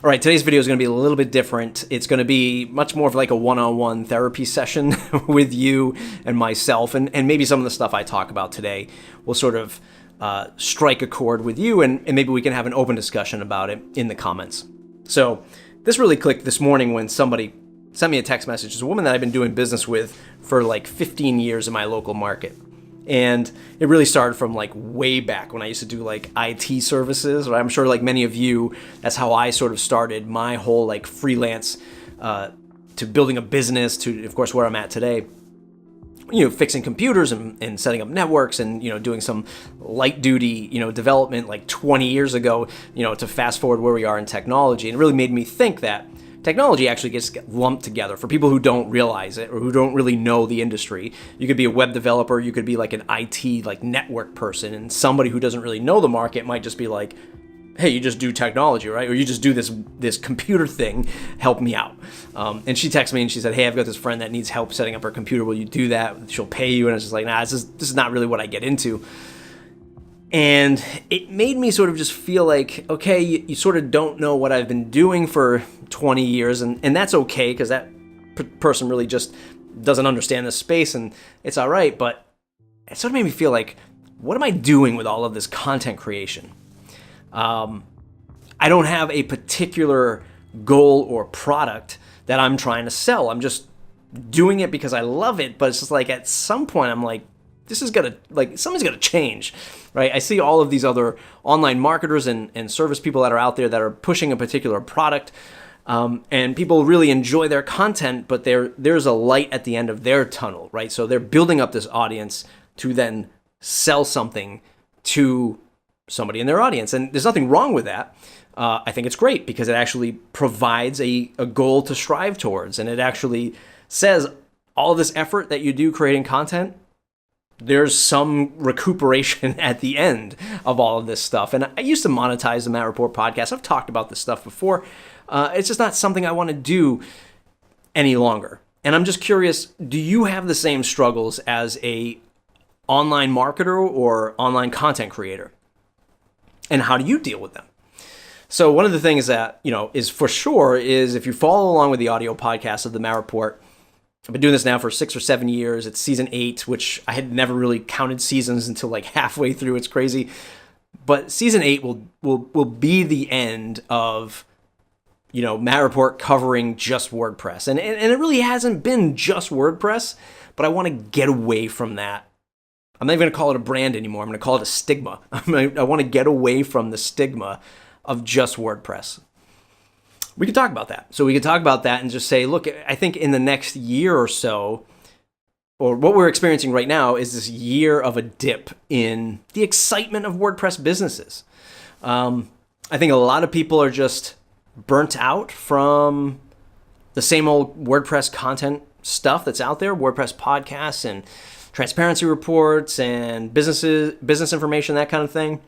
All right, today's video is going to be a little bit different. It's going to be much more of like a one-on-one therapy session with you and myself, and maybe some of the stuff I talk about today will sort of strike a chord with you, and maybe we can have an open discussion about it in the comments. So this really clicked this morning when somebody sent me a text message. It's a woman that I've been doing business with for like 15 years in my local market. And it really started from like way back when I used to do like IT services. I'm sure like many of you, that's how I sort of started my whole like freelance to building a business to, of course, where I'm at today. You know, fixing computers and setting up networks and, you know, doing some light duty, you know, development like 20 years ago, you know, to fast forward where we are in technology. And it really made me think that technology actually gets lumped together for people who don't realize it or who don't really know the industry. You could be a web developer, you could be like an IT like network person, and somebody who doesn't really know the market might just be like, hey, you just do technology, right? Or you just do this computer thing, help me out. And she texted me and she said, hey, I've got this friend that needs help setting up her computer. Will you do that? She'll pay you. And I was just like, nah, this is not really what I get into. And it made me sort of just feel like, okay, you sort of don't know what I've been doing for 20 years, and that's okay, because that person really just doesn't understand the space, and it's all right, but it sort of made me feel like, what am I doing with all of this content creation? I don't have a particular goal or product that I'm trying to sell. I'm just doing it because I love it, but it's just like at some point I'm like, this is gonna, like, something's gonna change, right? I see all of these other online marketers and service people that are out there that are pushing a particular product, and people really enjoy their content, but there's a light at the end of their tunnel, right? So they're building up this audience to then sell something to somebody in their audience, and there's nothing wrong with that. I think it's great because it actually provides a goal to strive towards, and it actually says all of this effort that you do creating content, there's some recuperation at the end of all of this stuff. And I used to monetize the Matt Report podcast. I've talked about this stuff before. It's just not something I want to do any longer. And I'm just curious, do you have the same struggles as a online marketer or online content creator? And how do you deal with them? So one of the things that, you know, is for sure is if you follow along with the audio podcast of the Matt Report, I've been doing this now for 6 or 7 years. It's season 8, which I had never really counted seasons until like halfway through. It's crazy. But season 8 will be the end of, you know, Matt Report covering just WordPress. And it really hasn't been just WordPress, but I want to get away from that. I'm not even going to call it a brand anymore. I'm going to call it a stigma. I want to get away from the stigma of just WordPress. We could talk about that. So we could talk about that and just say, look, I think in the next year or so, or what we're experiencing right now is this year of a dip in the excitement of WordPress businesses. I think a lot of people are just burnt out from the same old WordPress content stuff that's out there, WordPress podcasts and transparency reports and business information, that kind of thing.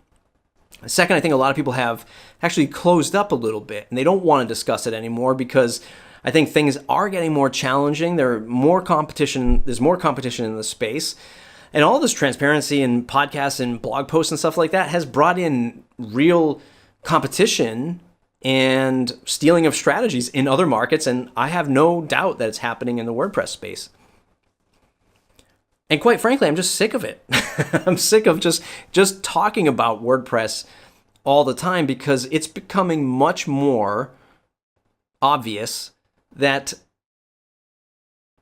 Second, I think a lot of people have actually closed up a little bit and they don't want to discuss it anymore because I think things are getting more challenging. There's more competition in the space. And all this transparency and podcasts and blog posts and stuff like that has brought in real competition and stealing of strategies in other markets. And I have no doubt that it's happening in the WordPress space. And quite frankly, I'm just sick of it. I'm sick of just talking about WordPress all the time because it's becoming much more obvious that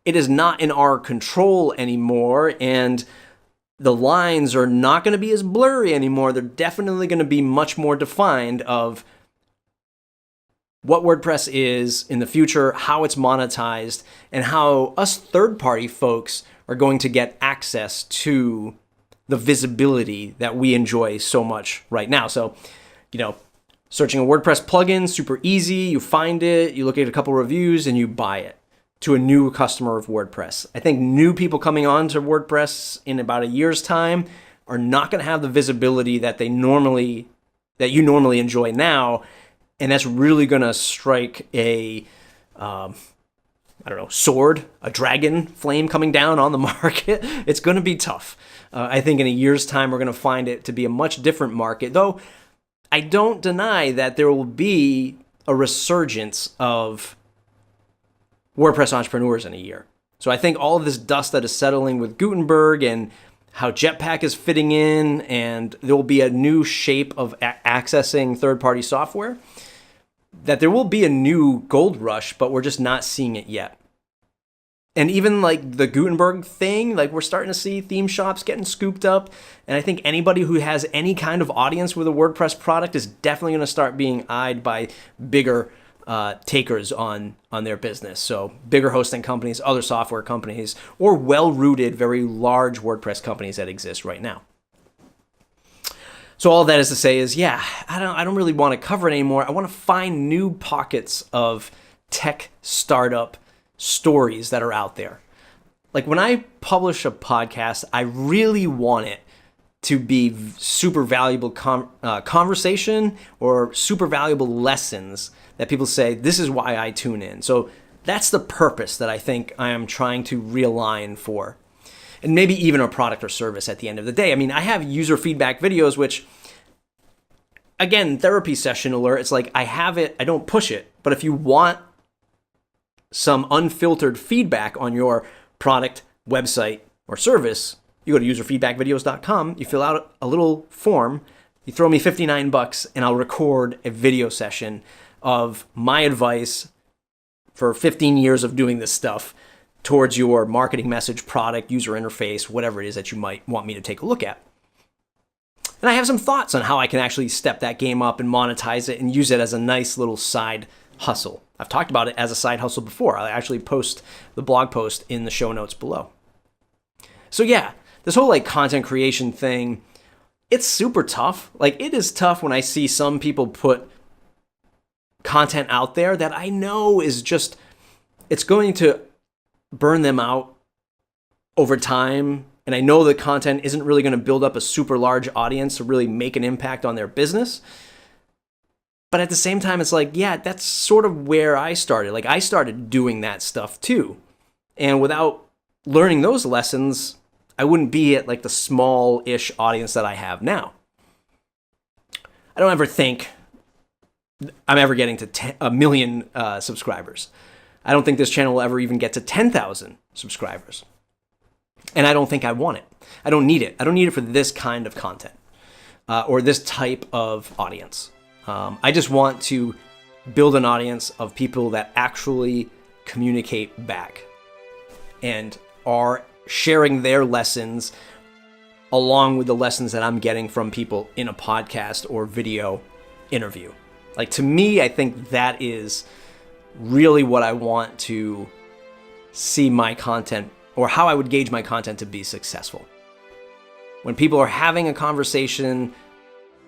it is not in our control anymore, and the lines are not going to be as blurry anymore. They're definitely going to be much more defined of what WordPress is in the future, how it's monetized, and how us third-party folks are going to get access to the visibility that we enjoy so much right now. So, you know, searching a WordPress plugin, super easy. You find it, you look at a couple reviews, and you buy it to a new customer of WordPress. I think new people coming on to WordPress in about a year's time are not going to have the visibility that you normally enjoy now, and that's really going to strike a sword, a dragon flame coming down on the market. It's going to be tough. I think in a year's time, we're going to find it to be a much different market, though I don't deny that there will be a resurgence of WordPress entrepreneurs in a year. So I think all of this dust that is settling with Gutenberg and how Jetpack is fitting in, and there will be a new shape of accessing third-party software, that there will be a new gold rush, but we're just not seeing it yet. And even like the Gutenberg thing, like we're starting to see theme shops getting scooped up. And I think anybody who has any kind of audience with a WordPress product is definitely going to start being eyed by bigger takers on their business. So bigger hosting companies, other software companies, or well-rooted, very large WordPress companies that exist right now. So all that is to say is, yeah, I don't really want to cover it anymore. I want to find new pockets of tech startup stories that are out there. Like when I publish a podcast, I really want it to be super valuable conversation or super valuable lessons that people say, this is why I tune in. So that's the purpose that I think I am trying to realign for. And maybe even a product or service at the end of the day. I mean, I have user feedback videos, which, again, therapy session alert, it's like I have it, I don't push it. But if you want some unfiltered feedback on your product, website, or service, you go to userfeedbackvideos.com, you fill out a little form, you throw me $59, and I'll record a video session of my advice for 15 years of doing this stuff towards your marketing message, product, user interface, whatever it is that you might want me to take a look at. And I have some thoughts on how I can actually step that game up and monetize it and use it as a nice little side hustle. I've talked about it as a side hustle before. I'll actually post the blog post in the show notes below. So yeah, this whole like content creation thing, it's super tough. Like it is tough when I see some people put content out there that I know is just, it's going to burn them out over time. And I know the content isn't really going to build up a super large audience to really make an impact on their business. But at the same time, it's like, yeah, that's sort of where I started. Like I started doing that stuff too. And without learning those lessons, I wouldn't be at like the small-ish audience that I have now. I don't ever think I'm ever getting to 1 million subscribers. I don't think this channel will ever even get to 10,000 subscribers. And I don't think I want it. I don't need it. I don't need it for this kind of content or this type of audience. I just want to build an audience of people that actually communicate back and are sharing their lessons along with the lessons that I'm getting from people in a podcast or video interview. Like to me, I think that is really what I want to see my content, or how I would gauge my content to be successful. When people are having a conversation,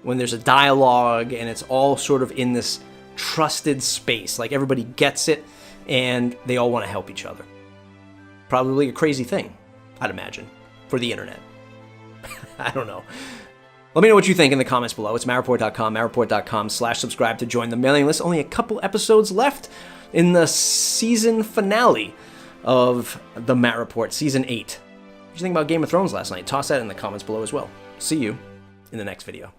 when there's a dialogue and it's all sort of in this trusted space, like everybody gets it and they all want to help each other. Probably a crazy thing, I'd imagine, for the internet. I don't know. Let me know what you think in the comments below. It's mattreport.com, mattreport.com/subscribe to join the mailing list. Only a couple episodes left in the season finale of the Matt Report, Season 8. What did you think about Game of Thrones last night? Toss that in the comments below as well. See you in the next video.